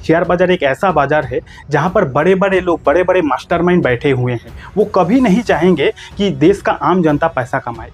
Share बाजार एक ऐसा बाजार है जहां पर बड़े बड़े लोग, बड़े बड़े मास्टरमाइंड बैठे हुए हैं। वो कभी नहीं चाहेंगे कि देश का आम जनता पैसा कमाए।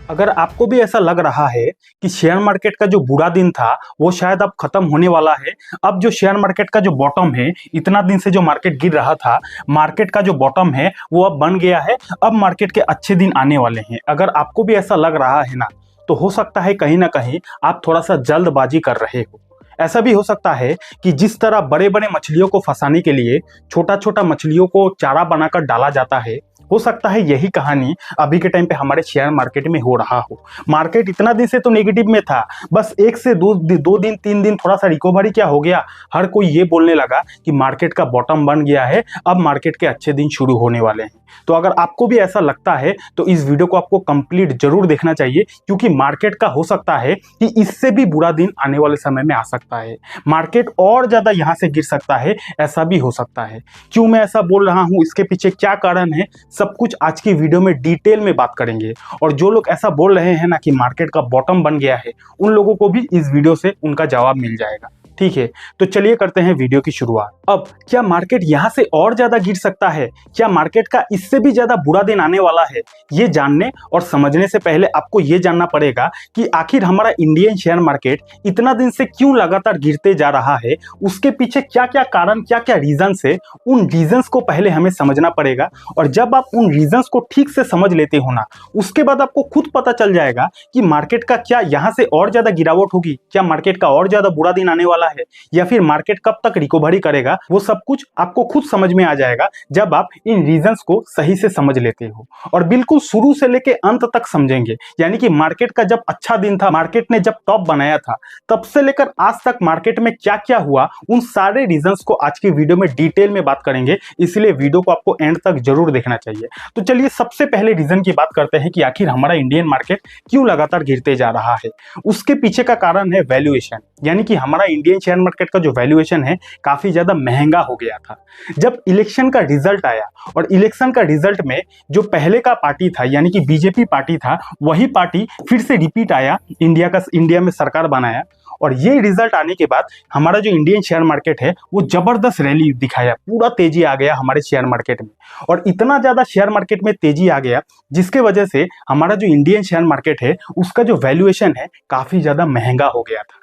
अगर आपको भी ऐसा लग रहा है कि शेयर मार्केट का जो बुरा दिन था वो शायद अब खत्म होने वाला है, अब जो शेयर मार्केट का जो बॉटम है, इतना दिन से जो मार्केट गिर रहा था, मार्केट का जो बॉटम है वो अब बन गया है, अब मार्केट के अच्छे दिन आने वाले हैं। अगर आपको भी ऐसा लग रहा है ना, तो हो सकता है कहीं ना कहीं आप थोड़ा सा जल्दबाजी कर रहे हो। ऐसा भी हो सकता है कि जिस तरह बड़े बड़े मछलियों को फंसाने के लिए छोटा छोटा मछलियों को चारा बनाकर डाला जाता है, हो सकता है यही कहानी अभी के टाइम पे हमारे शेयर मार्केट में हो रहा हो। मार्केट इतना दिन से तो नेगेटिव में था, बस एक से दो दिन 3 दिन थोड़ा सा रिकवरी क्या हो गया, हर कोई ये बोलने लगा कि मार्केट का बॉटम बन गया है, अब मार्केट के अच्छे दिन शुरू होने वाले हैं। तो अगर आपको भी ऐसा लगता है तो इस वीडियो को आपको कंप्लीट जरूर देखना चाहिए, क्योंकि मार्केट का हो सकता है कि इससे भी बुरा दिन आने वाले समय में आ सकता है। मार्केट और ज्यादा यहां से गिर सकता है, ऐसा भी हो सकता है। क्यों मैं ऐसा बोल रहा हूं, इसके पीछे क्या कारण है, सब कुछ आज की वीडियो में डिटेल में बात करेंगे। और जो लोग ऐसा बोल रहे हैं ना कि मार्केट का बॉटम बन गया है, उन लोगों को भी इस वीडियो से उनका जवाब मिल जाएगा। ठीक है, तो चलिए करते हैं वीडियो की शुरुआत। अब क्या मार्केट यहां से और ज्यादा गिर सकता है, क्या मार्केट का इससे भी ज्यादा बुरा दिन आने वाला है? ये जानने और समझने से पहले आपको ये जानना पड़ेगा कि आखिर हमारा इंडियन शेयर मार्केट इतना दिन से क्यों लगातार गिरते जा रहा है, उसके पीछे क्या क्या कारण, क्या क्या रीजंस है, उन रीजंस को पहले हमें समझना पड़ेगा। और जब आप उन रीजंस को ठीक से समझ लेते हो ना, उसके बाद आपको खुद पता चल जाएगा कि मार्केट का क्या यहां से और ज्यादा गिरावट होगी, क्या मार्केट का और ज्यादा बुरा दिन आने वाला है, या फिर मार्केट कब तक रिकवरी करेगा। वो सब कुछ आपको खुद समझ में आ जाएगा जब आप इन रीजंस को सही से समझ लेते हो, और बिल्कुल शुरू से लेके अंत तक समझेंगे। यानी कि मार्केट का जब अच्छा दिन था, मार्केट ने जब टॉप बनाया था, तब से लेकर आज तक मार्केट में क्या क्या हुआ, उन सारे रीजंस को आज की वीडियो में डिटेल में बात करेंगे। इसलिए वीडियो को आपको एंड तक जरूर देखना चाहिए। तो चलिए सबसे पहले रीजन की बात करते हैं कि आखिर हमारा इंडियन मार्केट क्यों लगातार गिरते जा रहा है। उसके पीछे का कारण है वैल्यूएशन। यानी कि हमारा इंडियन शेयर मार्केट का जो वैल्यूएशन है काफी ज्यादा महंगा हो गया था। जब इलेक्शन का रिजल्ट आया, और इलेक्शन का रिजल्ट में जो पहले का पार्टी था यानी कि बीजेपी पार्टी था, वही पार्टी फिर से रिपीट आया, इंडिया में सरकार बनाया। और ये रिजल्ट आने के बाद हमारा जो इंडियन शेयर मार्केट है वो जबरदस्त रैली दिखाया, पूरा तेजी आ गया हमारे शेयर मार्केट में। और इतना ज्यादा शेयर मार्केट में तेजी आ गया जिसके वजह से हमारा जो इंडियन शेयर मार्केट है उसका जो वैल्यूएशन है काफी ज्यादा महंगा हो गया था।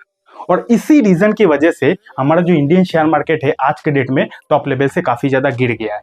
और इसी रीजन की वजह से हमारा जो इंडियन शेयर मार्केट है आज के डेट में टॉप लेवल से काफी ज्यादा गिर गया है।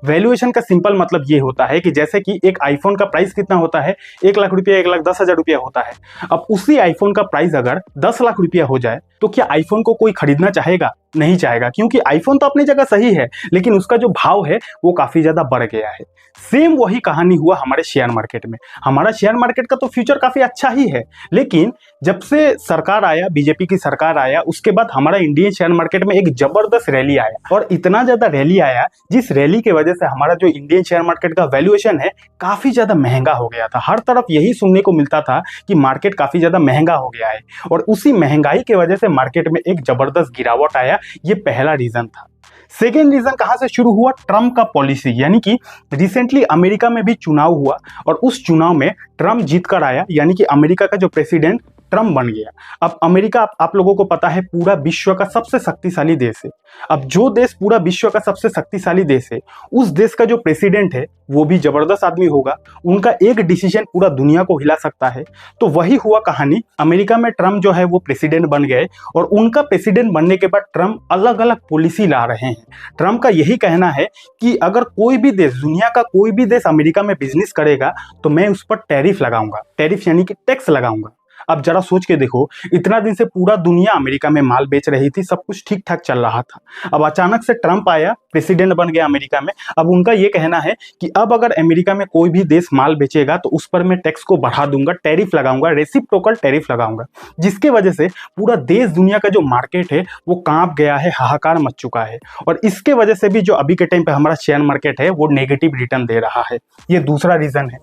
वैल्यूएशन का सिंपल मतलब ये होता है कि जैसे कि एक आईफोन का प्राइस कितना होता है, 1 लाख रुपया, 1,10,000 रुपया होता है। अब उसी आईफोन का प्राइस अगर 10 लाख रुपया हो जाए तो क्या आईफोन को कोई खरीदना चाहेगा? नहीं चाहेगा, क्योंकि आईफोन तो अपनी जगह सही है, लेकिन उसका जो भाव है वो काफी ज्यादा बढ़ गया है। सेम वही कहानी हुआ हमारे शेयर मार्केट में। हमारा शेयर मार्केट का तो फ्यूचर काफी अच्छा ही है, लेकिन जब से सरकार आया, बीजेपी की सरकार आया, उसके बाद हमारा इंडियन शेयर मार्केट में एक जबरदस्त रैली आया। और इतना ज्यादा रैली आया जिस रैली की वजह से हमारा जो इंडियन शेयर मार्केट का वैल्यूएशन है काफी ज्यादा महंगा हो गया था। हर तरफ यही सुनने को मिलता था कि मार्केट काफी ज्यादा महंगा हो गया है, और उसी महंगाई की वजह से मार्केट में एक जबरदस्त गिरावट आया। ये पहला रीजन था। सेकेंड रीजन कहां से शुरू हुआ? ट्रम्प का पॉलिसी। यानी कि रिसेंटली अमेरिका में भी चुनाव हुआ, और उस चुनाव में ट्रम्प जीत कर आया, यानी कि अमेरिका का जो प्रेसिडेंट ट्रम्प बन गया। अब अमेरिका, आप लोगों को पता है, पूरा विश्व का सबसे शक्तिशाली देश है। अब जो देश पूरा विश्व का सबसे शक्तिशाली देश है, उस देश का जो प्रेसिडेंट है वो भी जबरदस्त आदमी होगा। उनका एक डिसीजन पूरा दुनिया को हिला सकता है। तो वही हुआ कहानी, अमेरिका में ट्रम्प जो है वो प्रेसिडेंट बन गए, और उनका प्रेसिडेंट बनने के बाद ट्रम्प अलग अलग पॉलिसी ला रहे हैं। ट्रम्प का यही कहना है कि अगर कोई भी देश, दुनिया का कोई भी देश अमेरिका में बिजनेस करेगा तो मैं उस पर टैरिफ लगाऊंगा। टैरिफ यानी कि टैक्स लगाऊंगा। अब जरा सोच के देखो, इतना दिन से पूरा दुनिया अमेरिका में माल बेच रही थी, सब कुछ ठीक ठाक चल रहा था। अब अचानक से ट्रम्प आया, प्रेसिडेंट बन गया अमेरिका में। अब उनका ये कहना है कि अब अगर अमेरिका में कोई भी देश माल बेचेगा तो उस पर मैं टैक्स को बढ़ा दूंगा, टैरिफ लगाऊंगा, रेसिप्रोकल टैरिफ लगाऊंगा। जिसके वजह से पूरा देश दुनिया का जो मार्केट है वो कांप गया है, हाहाकार मच चुका है। और इसके वजह से भी जो अभी के टाइम पे हमारा शेयर मार्केट है वो नेगेटिव रिटर्न दे रहा है। ये दूसरा रीजन है।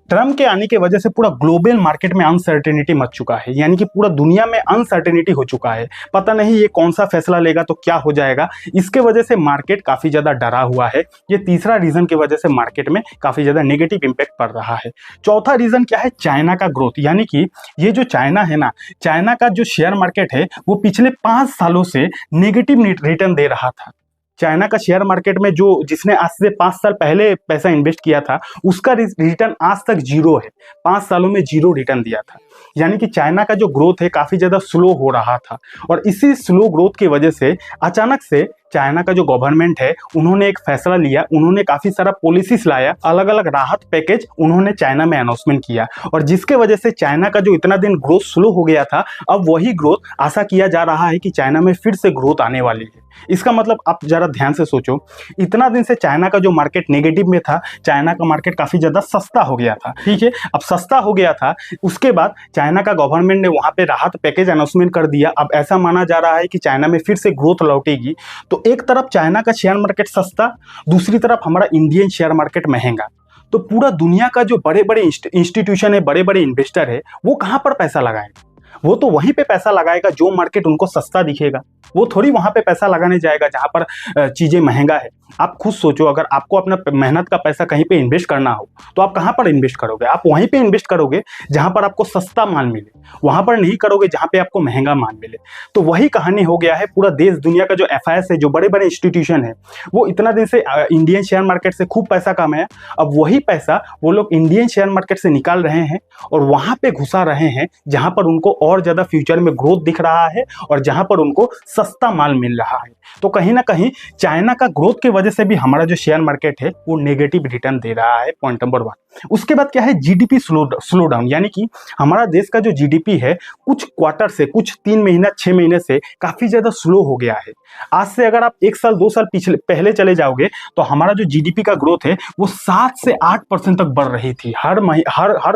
ट्रम्प के आने की वजह से पूरा ग्लोबल मार्केट में अनसर्टेनिटी मच चुका है, यानी कि पूरा दुनिया में अनसर्टेनिटी हो चुका है। पता नहीं ये कौन सा फैसला लेगा तो क्या हो जाएगा, इसके वजह से मार्केट काफी ज्यादा डरा हुआ है। ये तीसरा रीजन की वजह से मार्केट में काफी ज्यादा नेगेटिव इंपैक्ट पड़ रहा है। चौथा रीजन क्या है, चाइना का ग्रोथ, यानी कि ये जो चाइना है ना, चाइना का जो शेयर मार्केट है वो पिछले 5 सालों से नेगेटिव रिटर्न दे रहा था। चाइना का शेयर मार्केट में जो जिसने आज से 5 साल पहले पैसा इन्वेस्ट किया था उसका रिटर्न आज तक जीरो है। 5 सालों में जीरो रिटर्न दिया था, यानी कि चाइना का जो ग्रोथ है काफी ज्यादा स्लो हो रहा था। और इसी स्लो ग्रोथ की वजह से अचानक से चाइना का जो गवर्नमेंट है उन्होंने एक फैसला लिया, उन्होंने काफी सारा पॉलिसीज लाया, अलग अलग राहत पैकेज उन्होंने चाइना में अनाउंसमेंट किया, और जिसके वजह से चाइना का जो इतना दिन ग्रोथ स्लो हो गया था अब वही ग्रोथ आशा किया जा रहा है कि चाइना में फिर से ग्रोथ आने वाली है। इसका मतलब आप जरा ध्यान से सोचो, इतना दिन से चाइना का जो मार्केट नेगेटिव में था, चाइना का मार्केट काफी ज्यादा सस्ता हो गया था, ठीक है। अब सस्ता हो गया था, उसके बाद चाइना का गवर्नमेंट ने वहां पे राहत पैकेज अनाउंसमेंट कर दिया। अब ऐसा माना जा रहा है कि चाइना में फिर से ग्रोथ लौटेगी। तो एक तरफ चाइना का शेयर मार्केट सस्ता, दूसरी तरफ हमारा इंडियन शेयर मार्केट महंगा। तो पूरा दुनिया का जो बड़े बड़े इंस्टीट्यूशन है, बड़े बड़े इन्वेस्टर है, वो कहां पर पैसा लगाएंगे? वो तो वहीं पे पैसा लगाएगा जो मार्केट उनको सस्ता दिखेगा। वो थोड़ी वहां पे पैसा लगाने जाएगा जहां पर चीजें महंगा है। आप खुद सोचो, अगर आपको अपना मेहनत का पैसा कहीं पे इन्वेस्ट करना हो तो आप कहां पर इन्वेस्ट करोगे? आप वहीं पे इन्वेस्ट करोगे जहां पर आपको सस्ता माल मिले, वहां पर नहीं करोगे जहां पे आपको महंगा माल मिले। तो वही कहानी हो गया है पूरा देश दुनिया का। जो एफआईएस है, जो बड़े बड़े इंस्टीट्यूशन है, वो इतना दिन से इंडियन शेयर मार्केट से खूब पैसा कमाया, अब वही पैसा वो लोग इंडियन शेयर मार्केट से निकाल रहे हैं और वहां पे घुसा रहे हैं जहां पर उनको और ज्यादा फ्यूचर में ग्रोथ दिख रहा है और जहां पर उनको सस्ता माल मिल रहा है। तो कहीं ना कहीं चाइना का ग्रोथ की वजह से भी हमारा जो शेयर मार्केट है वो नेगेटिव रिटर्न दे रहा है, पॉइंट नंबर 1। उसके बाद क्या है, जीडीपी स्लो डाउन, यानी कि हमारा देश का जो जीडीपी है कुछ क्वार्टर से, कुछ 3 महीना 6 महीने से काफी ज्यादा स्लो हो गया है। आज से अगर आप 1 साल 2 साल पहले चले जाओगे तो हमारा जो जीडीपी का ग्रोथ है वो 7 से 8% तक बढ़ रही थी। हर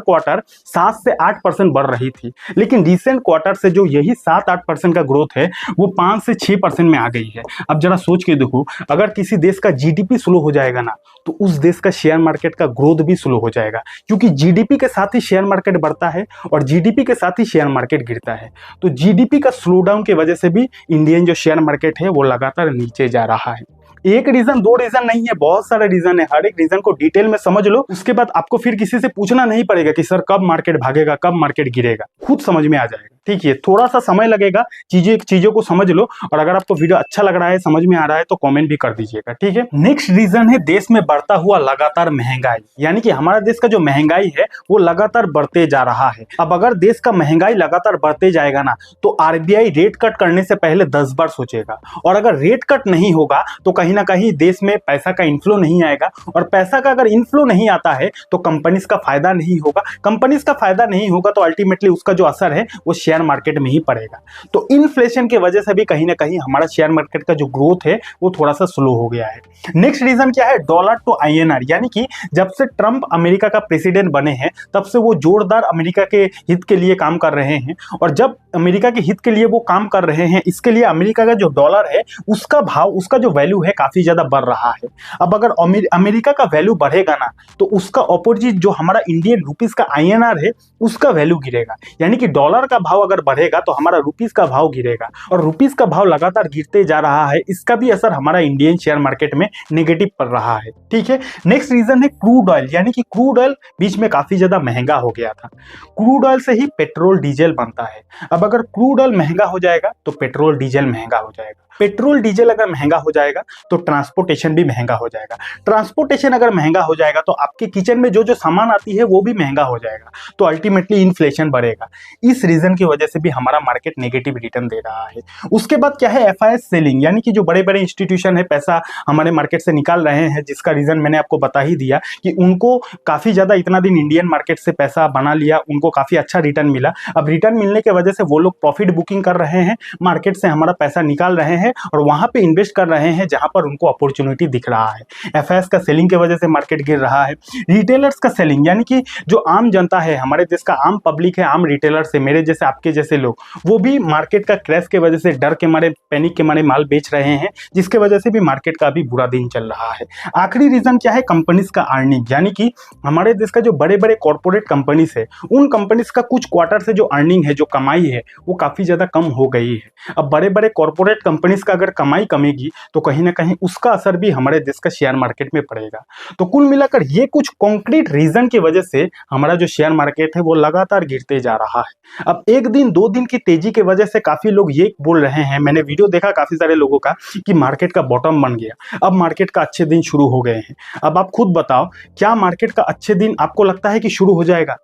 क्वार्टर 7 से 8% बढ़ रही थी। लेकिन रिसेंट क्वार्टर से जो यही 7-8% का ग्रोथ है वो 5 से 6% में आ गई है। अब जरा सोच के देखो, अगर किसी देश का जीडीपी स्लो हो जाएगा ना तो उस देश का शेयर मार्केट का ग्रोथ भी स्लो हो जाएगा, क्योंकि जीडीपी के साथ ही शेयर मार्केट बढ़ता है और जीडीपी के साथ ही शेयर मार्केट गिरता है। तो जीडीपी का स्लो डाउन की वजह से भी इंडियन जो शेयर मार्केट है वो लगातार नीचे जा रहा है। एक रीजन, 2 रीजन नहीं है, बहुत सारे रीजन है। हर एक रीजन को डिटेल में समझ लो, उसके बाद आपको फिर किसी से पूछना नहीं पड़ेगा कि सर कब मार्केट भागेगा, कब मार्केट गिरेगा, खुद समझ में आ जाएगा। ठीक है, थोड़ा सा समय लगेगा, चीजों को समझ लो। और अगर आपको वीडियो अच्छा लग रहा है, समझ में आ रहा है तो कमेंट भी कर दीजिएगा, ठीक है। नेक्स्ट रीजन है देश में बढ़ता हुआ लगातार महंगाई, यानी कि हमारा देश का जो महंगाई है वो लगातार बढ़ते जा रहा है। अब अगर देश का महंगाई लगातार बढ़ते जाएगा ना तो आरबीआई रेट कट करने से पहले 10 बार सोचेगा, और अगर रेट कट नहीं होगा तो कहीं ना कहीं देश में पैसा का इनफ्लो नहीं आएगा, और पैसा का अगर इनफ्लो नहीं आता है तो कंपनीज का फायदा नहीं होगा। कंपनीज का फायदा नहीं होगा तो अल्टीमेटली उसका जो असर है वो शेयर मार्केट में ही पड़ेगा। तो इन्फ्लेशन की वजह से भी कहीं ना कहीं हमारा शेयर मार्केट का जो ग्रोथ है वो थोड़ा सा स्लो हो गया है। नेक्स्ट रीजन क्या है, डॉलर टू आईएनआर, यानी कि जब से ट्रंप अमेरिका का प्रेसिडेंट बने हैं तब से वो जोरदार अमेरिका के हित के लिए काम कर रहे हैं, और जब अमेरिका के हित के लिए वो काम कर रहे हैं इसके लिए अमेरिका का जो डॉलर है उसका भाव, उसका जो वैल्यू है काफी ज्यादा बढ़ रहा है। अब अगर अमेरिका का वैल्यू बढ़ेगा ना तो उसका ऑपोजिट जो हमारा इंडियन रुपीस का आईएनआर है उसका वैल्यू गिरेगा, यानी कि डॉलर का भाव अगर बढ़ेगा तो हमारा रुपीस का भाव गिरेगा, और रुपीस का भाव लगातार गिरते जा रहा है। इसका भी असर हमारा इंडियन शेयर मार्केट में नेगेटिव पड़ रहा है, ठीक है। नेक्स्ट रीजन है क्रूड ऑयल, यानी कि क्रूड ऑयल बीच में काफी ज्यादा महंगा हो गया था। क्रूड ऑयल से ही पेट्रोल डीजल बनता है। अब अगर क्रूड ऑयल महंगा हो जाएगा तो पेट्रोल डीजल महंगा हो जाएगा। पेट्रोल डीजल अगर महंगा हो जाएगा तो ट्रांसपोर्टेशन भी महंगा हो जाएगा। ट्रांसपोर्टेशन अगर महंगा हो जाएगा तो आपके किचन में जो जो सामान आती है वो भी महंगा हो जाएगा, तो अल्टीमेटली इन्फ्लेशन बढ़ेगा। इस रीजन की वजह से भी हमारा मार्केट नेगेटिव रिटर्न दे रहा है। उसके बाद क्या है, एफआईएस सेलिंग, यानी कि जो बड़े बड़े इंस्टीट्यूशन है पैसा हमारे मार्केट से निकाल रहे हैं, जिसका रीजन मैंने आपको बता ही दिया कि उनको काफी ज्यादा इतना दिन इंडियन मार्केट से पैसा बना लिया, उनको काफी अच्छा रिटर्न मिला। अब रिटर्न मिलने की वजह से वो लोग प्रॉफिट बुकिंग कर रहे हैं, मार्केट से हमारा पैसा निकाल रहे हैं और वहां पे इन्वेस्ट कर रहे हैं जहां पर उनको अपॉर्चुनिटी दिख रहा है। एफआईएस का सेलिंग की वजह से मार्केट गिर रहा है। रिटेलर्स का सेलिंग, यानी कि जो आम जनता है, हमारे देश का आम पब्लिक है, आम रिटेलर्स है, मेरे जैसे आपके आपके जैसे लोग, वो भी मार्केट का क्रैश के वजह से डर के मारे, पैनिक के मारे माल बेच रहे हैं, जिसके वजह से भी मार्केट का अभी बुरा दिन चल रहा है। आखिरी रीजन क्या है? कंपनीज का अर्निंग, यानी कि हमारे देश का जो बड़े बड़े कॉर्पोरेट कंपनीज है, उन कंपनीज का कुछ क्वार्टर से जो अर्निंग है, जो कमाई है, वो काफी ज्यादा कम हो गई है। अब बड़े बड़े कॉर्पोरेट कंपनीज का अगर कमाई कमेगी तो कहीं ना कहीं उसका असर भी हमारे देश का शेयर मार्केट में पड़ेगा। तो कुल मिलाकर ये कुछ कॉन्क्रीट रीजन की वजह से हमारा जो शेयर मार्केट है वो लगातार गिरते जा रहा है। अब एक दिन दो दिन की तेजी की वजह से काफी लोग ये बोल रहे हैं, मैंने वीडियो देखा काफी सारे लोगों का, कि मार्केट का बॉटम बन गया, अब मार्केट का अच्छे दिन शुरू हो गए हैं। अब आप खुद बताओ, क्या मार्केट का अच्छे दिन आपको लगता है कि शुरू हो जाएगा?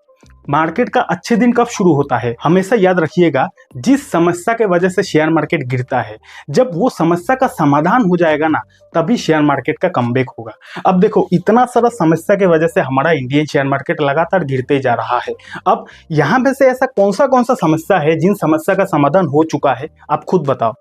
मार्केट का अच्छे दिन कब शुरू होता है? हमेशा याद रखिएगा, जिस समस्या के वजह से शेयर मार्केट गिरता है, जब वो समस्या का समाधान हो जाएगा ना, तभी शेयर मार्केट का कमबैक होगा। अब देखो, इतना सारा समस्या के वजह से हमारा इंडियन शेयर मार्केट लगातार गिरते जा रहा है। अब यहाँ पे से ऐसा कौन सा समस्या है जिन समस्या का समाधान हो चुका है? आप खुद बताओ।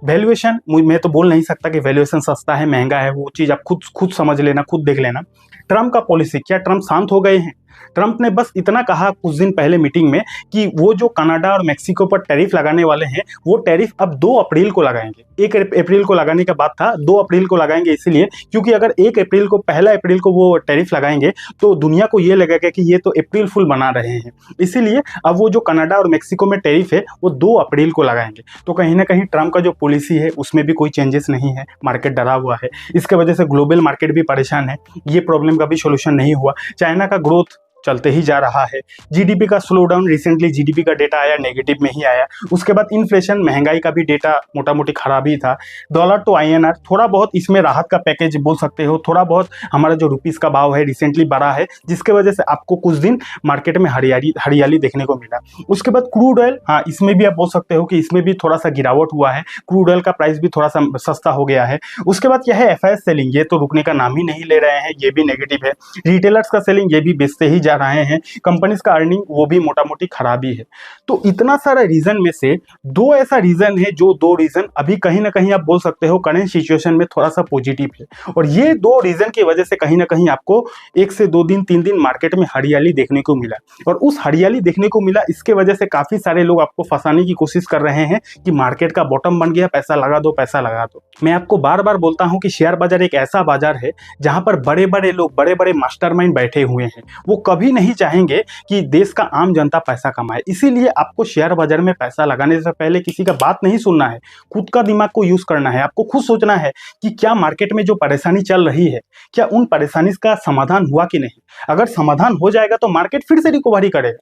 वैल्यूएशन, मैं तो बोल नहीं सकता कि वैल्यूएशन सस्ता है महंगा है, वो चीज आप खुद समझ लेना, खुद देख लेना। ट्रम्प का पॉलिसी, क्या ट्रम्प शांत हो गए हैं? ट्रम्प ने बस इतना कहा कुछ दिन पहले मीटिंग में कि वो जो कनाडा और मेक्सिको पर टैरिफ लगाने वाले हैं, वो टैरिफ अब 2 अप्रैल को लगाएंगे। 1 अप्रैल को लगाने का बात था, 2 अप्रैल को लगाएंगे, इसीलिए क्योंकि अगर 1 अप्रैल को, 1 अप्रैल को वो टैरिफ लगाएंगे तो दुनिया को ये लगेगा कि ये तो अप्रैल फुल बना रहे हैं। इसीलिए अब वो जो कनाडा और मेक्सिको में टैरिफ है वो 2 अप्रैल को लगाएंगे। तो कहीं ना कहीं ट्रम्प का जो पॉलिसी है उसमें भी कोई चेंजेस नहीं है, मार्केट डरा हुआ है। इसके वजह से ग्लोबल मार्केट भी परेशान है, ये प्रॉब्लम का भी सोल्यूशन नहीं हुआ। चाइना का ग्रोथ चलते ही जा रहा है। जीडीपी का स्लो डाउन, रिसेंटली जीडीपी का डेटा आया, नेगेटिव में ही आया। उसके बाद इन्फ्लेशन, महंगाई का भी डेटा मोटा मोटी खराब ही था। डॉलर टू आईएनआर, थोड़ा बहुत इसमें राहत का पैकेज बोल सकते हो, थोड़ा बहुत हमारा जो रुपीस का भाव है रिसेंटली बढ़ा है, जिसके वजह से आपको कुछ दिन मार्केट में हरियाली देखने को मिला। उसके बाद क्रूड ऑयल, हाँ इसमें भी आप बोल सकते हो कि इसमें भी थोड़ा सा गिरावट हुआ है, क्रूड ऑयल का प्राइस भी थोड़ा सा सस्ता हो गया है। उसके बाद क्या है? एफआईएस सेलिंग, ये तो रुकने का नाम ही नहीं ले रहे हैं, ये भी नेगेटिव है। रिटेलर्स का सेलिंग, ये भी बेचते ही जा रहे हैं। कंपनीज का अर्निंग, वो भी मोटा मोटी खराबी है। तो इतना सारा रीजन में से 2 ऐसा रीजन है, जो 2 रीजन अभी कहीं ना कहीं आप बोल सकते हो करेंट सिचुएशन में थोड़ा सा पॉजिटिव है। और ये 2 रीजन की वजह से कहीं ना कहीं आपको 1 से 2 दिन 3 दिन मार्केट में हरियाली देखने को मिला। और उस हरियाली देखने को मिला, इसके वजह से काफी सारे लोग आपको फंसाने की कोशिश कर रहे हैं कि मार्केट का बॉटम बन गया, पैसा लगा दो, पैसा लगा दो। मैं आपको बार बार बोलता हूं कि शेयर बाजार एक ऐसा बाजार है जहां पर बड़े बड़े लोग, बड़े बड़े मास्टरमाइंड बैठे हुए हैं। वो कभी नहीं चाहेंगे कि देश का आम जनता पैसा कमाए। इसीलिए आपको शेयर बाजार में पैसा लगाने से पहले किसी का बात नहीं सुनना है, खुद का दिमाग को यूज करना है। आपको खुद सोचना है कि क्या मार्केट में जो परेशानी चल रही है, क्या उन परेशानी का समाधान हुआ कि नहीं। अगर समाधान हो जाएगा तो मार्केट फिर से रिकवरी करेगा,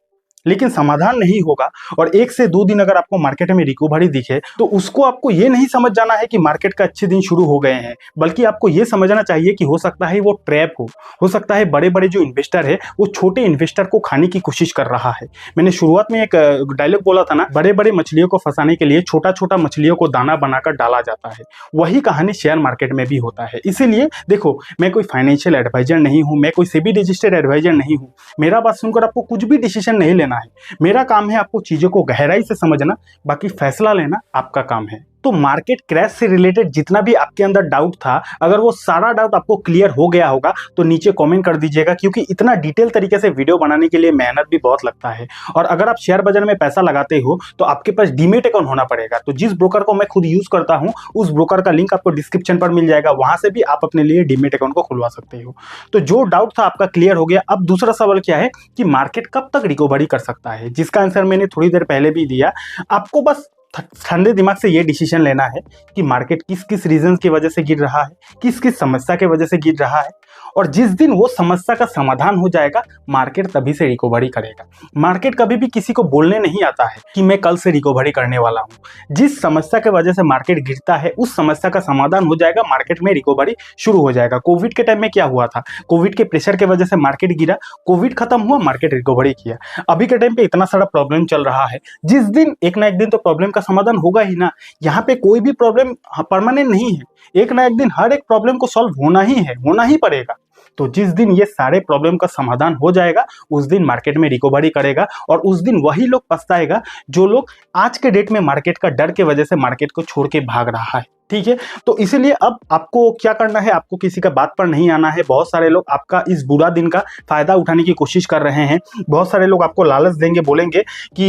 लेकिन समाधान नहीं होगा और 1 से 2 दिन अगर आपको मार्केट में रिकवरी दिखे, तो उसको आपको ये नहीं समझ जाना है कि मार्केट का अच्छे दिन शुरू हो गए हैं, बल्कि आपको ये समझना चाहिए कि हो सकता है वो ट्रैप हो सकता है बड़े बड़े जो इन्वेस्टर है वो छोटे इन्वेस्टर को खाने की कोशिश कर रहा है। मैंने शुरुआत में एक डायलॉग बोला था ना, बड़े बड़े मछलियों को फंसाने के लिए छोटा छोटा मछलियों को दाना बनाकर डाला जाता है। वही कहानी शेयर मार्केट में भी होता है। इसीलिए देखो, मैं कोई फाइनेंशियल एडवाइजर नहीं हूं, मैं कोई सेबी रजिस्टर्ड एडवाइजर नहीं हूं। मेरा बात सुनकर आपको कुछ भी डिसीजन नहीं लेना है। मेरा काम है आपको चीजों को गहराई से समझना, बाकी फैसला लेना आपका काम है। तो मार्केट क्रैश से रिलेटेड जितना भी आपके अंदर डाउट था, अगर वो सारा डाउट आपको क्लियर हो गया होगा तो नीचे कमेंट कर दीजिएगा, क्योंकि इतना डिटेल तरीके से वीडियो बनाने के लिए मेहनत भी बहुत लगता है। और अगर आप शेयर बाजार में पैसा लगाते हो तो आपके पास डीमेट अकाउंट होना पड़ेगा। तो जिस ब्रोकर को मैं खुद यूज करता हूं, उस ब्रोकर का लिंक आपको डिस्क्रिप्शन पर मिल जाएगा, वहां से भी आप अपने लिए डीमेट अकाउंट को खुलवा सकते हो। तो जो डाउट था आपका क्लियर हो गया। अब दूसरा सवाल क्या है कि मार्केट कब तक रिकवरी कर सकता है, जिसका आंसर मैंने थोड़ी देर पहले भी दिया। आपको बस ठंडे दिमाग से ये डिसीजन लेना है कि मार्केट किस किस रीजन की वजह से गिर रहा है, किस किस समस्या की वजह से गिर रहा है, और जिस दिन वो समस्या का समाधान हो जाएगा मार्केट तभी से रिकवरी करेगा। मार्केट कभी भी किसी को बोलने नहीं आता है कि मैं कल से रिकवरी करने वाला हूं। जिस समस्या की वजह से मार्केट गिरता है उस समस्या का समाधान हो जाएगा, मार्केट में रिकवरी शुरू हो जाएगा। कोविड के टाइम में क्या हुआ था, कोविड के प्रेशर की वजह से मार्केट गिरा, कोविड खत्म हुआ, मार्केट रिकवरी किया। अभी के टाइम पे इतना सारा प्रॉब्लम चल रहा है, जिस दिन एक ना एक दिन तो प्रॉब्लम का समाधान होगा ही ना। यहाँ पे कोई भी प्रॉब्लम परमानेंट नहीं है, एक ना एक दिन हर एक प्रॉब्लम को सॉल्व होना ही है, होना ही पड़ेगा। तो जिस दिन ये सारे प्रॉब्लम का समाधान हो जाएगा उस दिन मार्केट में रिकवरी करेगा, और उस दिन वही लोग पछताएगा जो लोग आज के डेट में मार्केट का डर के वजह से मार्केट को छोड़ के भाग रहा है। ठीक है। तो इसीलिए अब आपको क्या करना है, आपको किसी का बात पर नहीं आना है। बहुत सारे लोग आपका इस बुरा दिन का फायदा उठाने की कोशिश कर रहे हैं। बहुत सारे लोग आपको लालच देंगे, बोलेंगे कि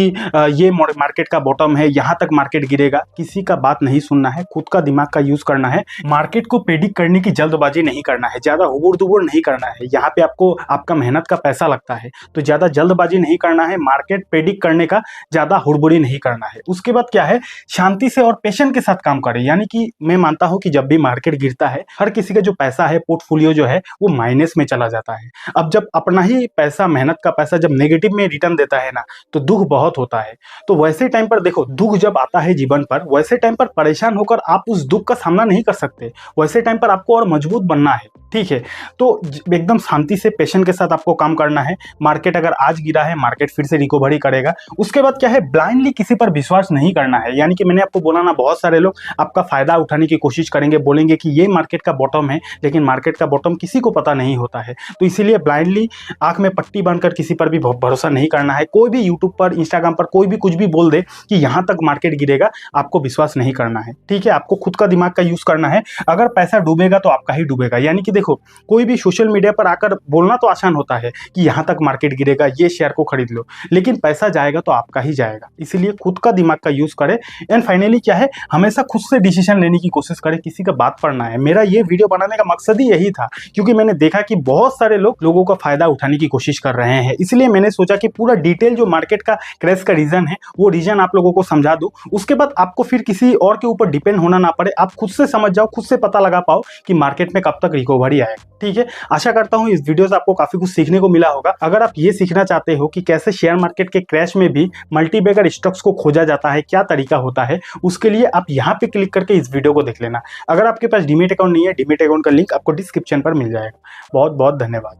ये मार्केट का बॉटम है, यहाँ तक मार्केट गिरेगा। किसी का बात नहीं सुनना है, खुद का दिमाग का यूज करना है। मार्केट को प्रेडिक्ट करने की जल्दबाजी नहीं करना है, ज्यादा हुबुर दुबुर नहीं करना है। यहाँ पे आपको आपका मेहनत का पैसा लगता है, तो ज्यादा जल्दबाजी नहीं करना है। मार्केट प्रेडिक्ट करने का ज्यादा हुड़बुड़ी नहीं करना है। उसके बाद क्या है, शांति से और पेशेंस के साथ काम करें। यानी कि मैं मानता हूं कि जब भी मार्केट गिरता है, हर किसी का जो पैसा है, पोर्टफोलियो जो है, वो माइनस में चला जाता है। अब जब अपना ही पैसा, मेहनत का पैसा जब नेगेटिव में रिटर्न देता है ना, तो दुख बहुत होता है। तो वैसे टाइम पर देखो, दुख जब आता है जीवन पर, वैसे टाइम पर परेशान होकर आप उस दुख का सामना नहीं कर सकते। वैसे टाइम पर आपको और मजबूत बनना है, ठीक है। तो एकदम शांति से, पेशेंस के साथ आपको काम करना है। मार्केट अगर आज गिरा है, मार्केट फिर से रिकवरी करेगा। उसके बाद क्या है, ब्लाइंडली किसी पर विश्वास नहीं करना है। यानी कि मैंने आपको बोला ना, बहुत सारे लोग आपका फायदा उठाने की कोशिश करेंगे, बोलेंगे कि ये मार्केट का बॉटम है, लेकिन मार्केट का बॉटम किसी को पता नहीं होता है। तो इसीलिए ब्लाइंडली आंख में पट्टी बांधकर किसी पर भी भरोसा नहीं करना है। कोई भी यूट्यूब पर, इंस्टाग्राम पर कोई भी कुछ भी बोल दे कि यहाँ तक मार्केट गिरेगा, आपको विश्वास नहीं करना है, ठीक है। आपको खुद का दिमाग का यूज करना है। अगर पैसा डूबेगा तो आपका ही डूबेगा। यानी कि देखो, कोई भी सोशल मीडिया पर आकर बोलना तो आसान होता है कि यहाँ तक मार्केट गिरेगा, ये शेयर को खरीद लो, लेकिन पैसा जाएगा तो आपका ही जाएगा। इसीलिए खुद का दिमाग का यूज करें। एंड फाइनली क्या है, हमेशा खुद से डिसीजन लेने की कोशिश करें, किसी का बात पढ़ना है। मेरा ये वीडियो बनाने का मकसद ही यही था, क्योंकि मैंने देखा कि बहुत सारे लोगों का फायदा उठाने की कोशिश कर रहे हैं। इसलिए मैंने सोचा कि पूरा डिटेल जो मार्केट का क्रैश का रीजन है, वो रीजन आप लोगों को समझा दूं। उसके बाद आपको फिर किसी और के ऊपर डिपेंड होना ना पड़े, आप खुद से समझ जाओ, खुद से पता लगा पाओ कि मार्केट में कब तक रिकवरी आएगा, ठीक है। आशा करता हूं इस वीडियो से आपको काफी कुछ सीखने को मिला होगा। अगर आप ये सीखना चाहते हो कि कैसे शेयर मार्केट के क्रैश में भी मल्टीबैगर स्टॉक्स को खोजा जाता है, क्या तरीका होता है, उसके लिए आप यहाँ पे क्लिक करके इस वीडियो को देख लेना। अगर आपके पास डीमैट अकाउंट नहीं है, डीमैट अकाउंट का लिंक आपको डिस्क्रिप्शन पर मिल जाएगा। बहुत बहुत धन्यवाद।